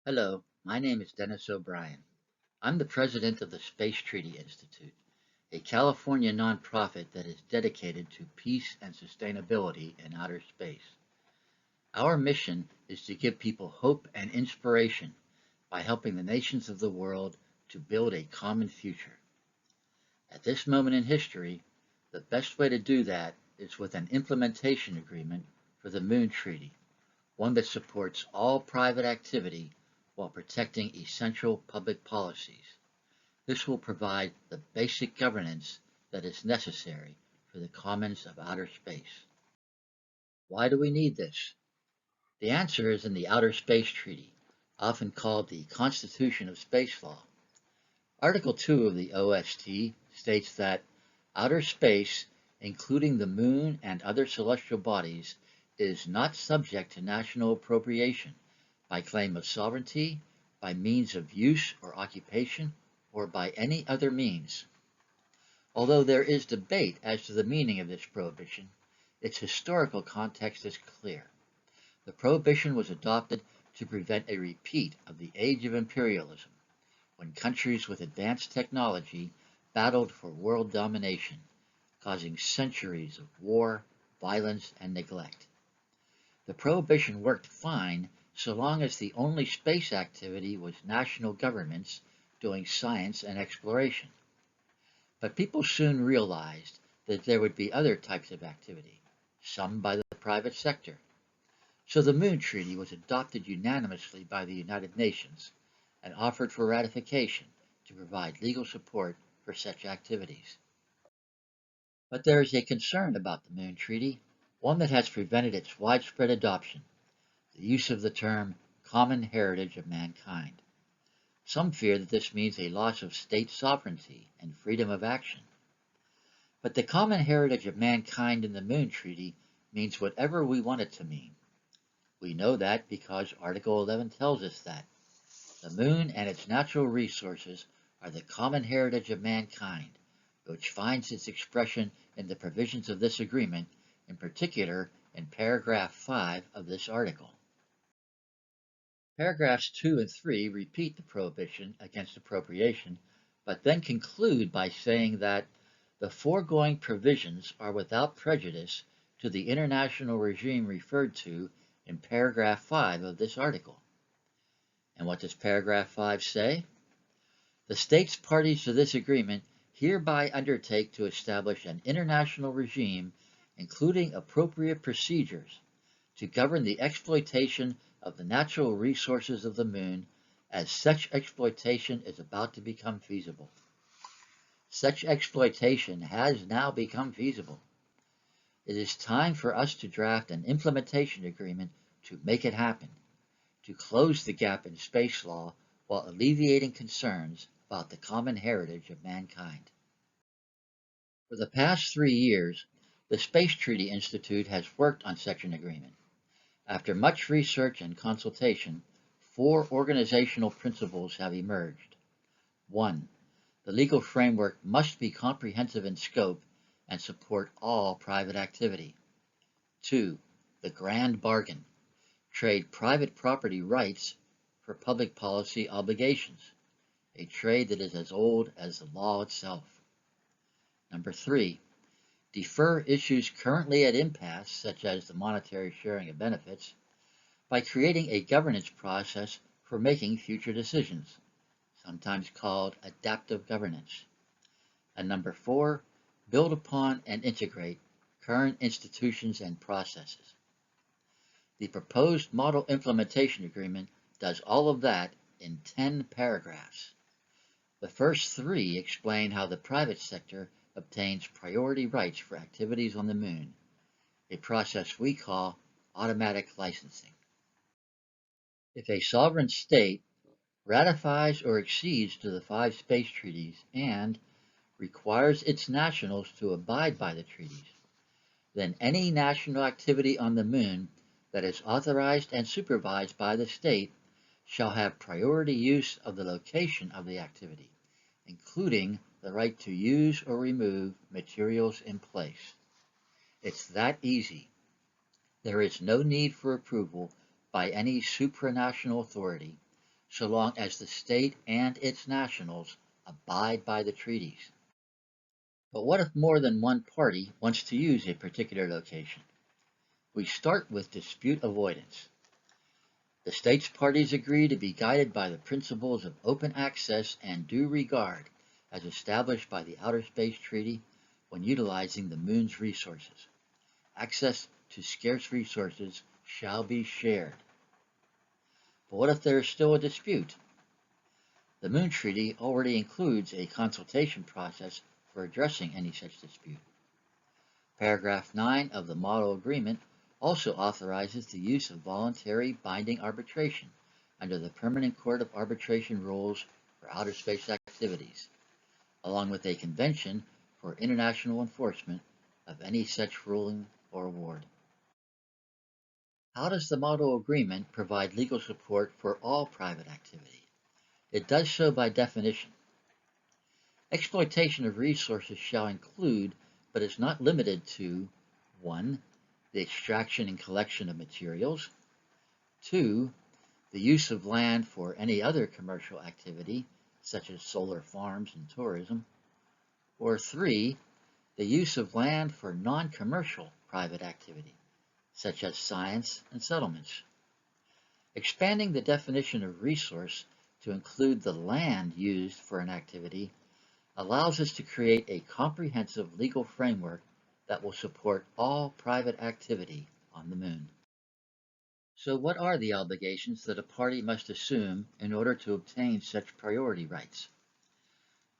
Hello, my name is Dennis O'Brien. I'm the president of the Space Treaty Institute, a California nonprofit that is dedicated to peace and sustainability in outer space. Our mission is to give people hope and inspiration by helping the nations of the world to build a common future. At this moment in history, the best way to do that is with an implementation agreement for the Moon Treaty, one that supports all private activity while protecting essential public policies. This will provide the basic governance that is necessary for the commons of outer space. Why do we need this? The answer is in the Outer Space Treaty, often called the Constitution of Space Law. Article 2 of the OST states that outer space, including the moon and other celestial bodies, is not subject to national appropriation by claim of sovereignty, by means of use or occupation, or by any other means. Although there is debate as to the meaning of this prohibition, its historical context is clear. The prohibition was adopted to prevent a repeat of the age of imperialism, when countries with advanced technology battled for world domination, causing centuries of war, violence, and neglect. The prohibition worked fine so long as the only space activity was national governments doing science and exploration. But people soon realized that there would be other types of activity, some by the private sector. So the Moon Treaty was adopted unanimously by the United Nations and offered for ratification to provide legal support for such activities. But there is a concern about the Moon Treaty, one that has prevented its widespread adoption: the use of the term common heritage of mankind. Some fear that this means a loss of state sovereignty and freedom of action. But the common heritage of mankind in the Moon Treaty means whatever we want it to mean. We know that because Article 11 tells us that. The moon and its natural resources are the common heritage of mankind, which finds its expression in the provisions of this agreement, in particular in paragraph 5 of this article. Paragraphs 2 and 3 repeat the prohibition against appropriation, but then conclude by saying that the foregoing provisions are without prejudice to the international regime referred to in paragraph 5 of this article. And what does paragraph 5 say? The states parties to this agreement hereby undertake to establish an international regime, including appropriate procedures, to govern the exploitation of the natural resources of the moon as such exploitation is about to become feasible. Such exploitation has now become feasible. It is time for us to draft an implementation agreement to make it happen, to close the gap in space law while alleviating concerns about the common heritage of mankind. For the past 3 years, the Space Treaty Institute has worked on such an agreement. After much research and consultation, 4 organizational principles have emerged. 1. The legal framework must be comprehensive in scope and support all private activity. 2. The grand bargain: trade private property rights for public policy obligations, a trade that is as old as the law itself. Number 3. Defer issues currently at impasse, such as the monetary sharing of benefits, by creating a governance process for making future decisions, sometimes called adaptive governance. And number 4, build upon and integrate current institutions and processes. The proposed model implementation agreement does all of that in 10 paragraphs. The first 3 explain how the private sector obtains priority rights for activities on the moon, a process we call automatic licensing. If a sovereign state ratifies or accedes to the 5 space treaties and requires its nationals to abide by the treaties, then any national activity on the moon that is authorized and supervised by the state shall have priority use of the location of the activity, including the right to use or remove materials in place. It's that easy. There is no need for approval by any supranational authority, so long as the state and its nationals abide by the treaties. But what if more than one party wants to use a particular location? We start with dispute avoidance. The state's parties agree to be guided by the principles of open access and due regard as established by the Outer Space Treaty when utilizing the Moon's resources. Access to scarce resources shall be shared. But what if there is still a dispute? The Moon Treaty already includes a consultation process for addressing any such dispute. Paragraph 9 of the Model Agreement also authorizes the use of voluntary binding arbitration under the Permanent Court of Arbitration rules for outer space activities, along with a convention for international enforcement of any such ruling or award. How does the Model Agreement provide legal support for all private activity? It does so by definition. Exploitation of resources shall include, but is not limited to, 1. The extraction and collection of materials, 2. The use of land for any other commercial activity, such as solar farms and tourism, or 3. The use of land for non-commercial private activity, such as science and settlements. Expanding the definition of resource to include the land used for an activity allows us to create a comprehensive legal framework that will support all private activity on the Moon. So what are the obligations that a party must assume in order to obtain such priority rights?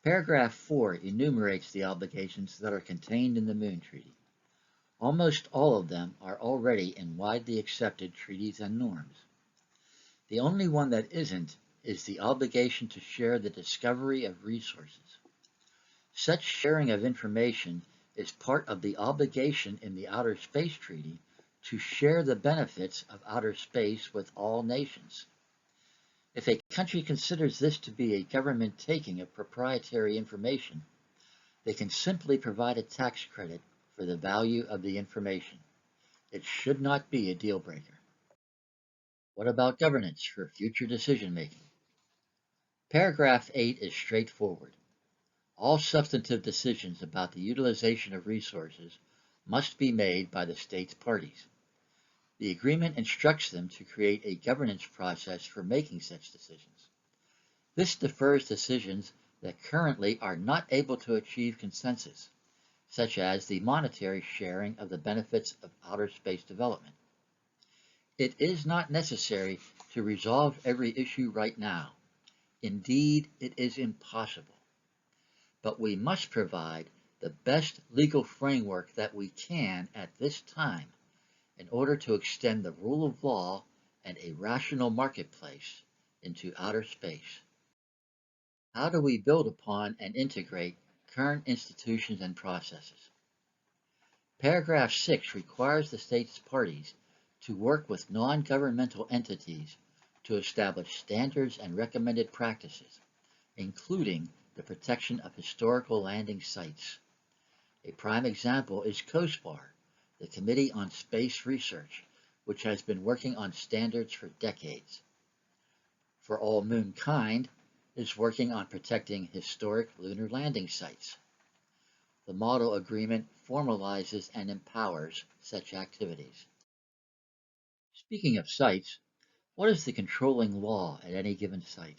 Paragraph 4 enumerates the obligations that are contained in the Moon Treaty. Almost all of them are already in widely accepted treaties and norms. The only one that isn't is the obligation to share the discovery of resources. Such sharing of information is part of the obligation in the Outer Space Treaty to share the benefits of outer space with all nations. If a country considers this to be a government taking of proprietary information, they can simply provide a tax credit for the value of the information. It should not be a deal breaker. What about governance for future decision making? Paragraph 8 is straightforward. All substantive decisions about the utilization of resources must be made by the state's parties. The agreement instructs them to create a governance process for making such decisions. This defers decisions that currently are not able to achieve consensus, such as the monetary sharing of the benefits of outer space development. It is not necessary to resolve every issue right now. Indeed, it is impossible. But we must provide the best legal framework that we can at this time in order to extend the rule of law and a rational marketplace into outer space. How do we build upon and integrate current institutions and processes? Paragraph 6 requires the state's parties to work with non-governmental entities to establish standards and recommended practices, including the protection of historical landing sites. A prime example is COSPAR, the Committee on Space Research, which has been working on standards for decades. For All Moonkind is working on protecting historic lunar landing sites. The Model Agreement formalizes and empowers such activities. Speaking of sites, what is the controlling law at any given site?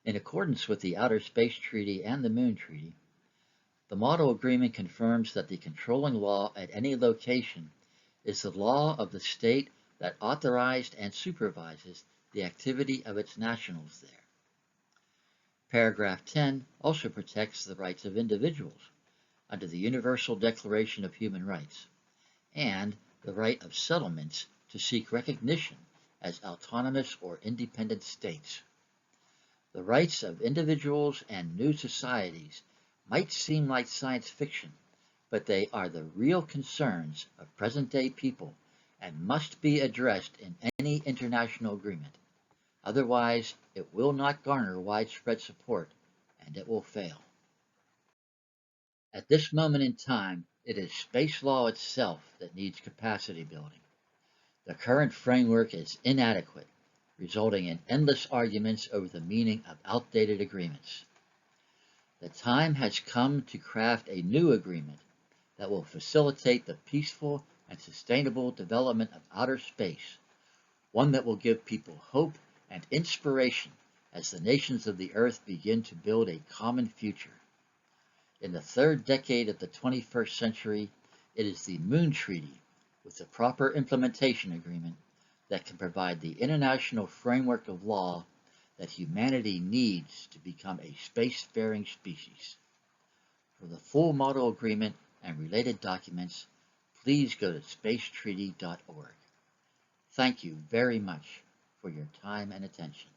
In accordance with the Outer Space Treaty and the Moon Treaty, the Model Agreement confirms that the controlling law at any location is the law of the state that authorized and supervises the activity of its nationals there. Paragraph 10 also protects the rights of individuals under the Universal Declaration of Human Rights and the right of settlements to seek recognition as autonomous or independent states. The rights of individuals and new societies might seem like science fiction, but they are the real concerns of present-day people and must be addressed in any international agreement. Otherwise, it will not garner widespread support, and it will fail. At this moment in time, it is space law itself that needs capacity building. The current framework is inadequate, resulting in endless arguments over the meaning of outdated agreements. The time has come to craft a new agreement that will facilitate the peaceful and sustainable development of outer space, one that will give people hope and inspiration as the nations of the Earth begin to build a common future. In the third decade of the 21st century, it is the Moon Treaty, with the proper implementation agreement, that can provide the international framework of law that humanity needs to become a spacefaring species. For the full model agreement and related documents, please go to spacetreaty.org. Thank you very much for your time and attention.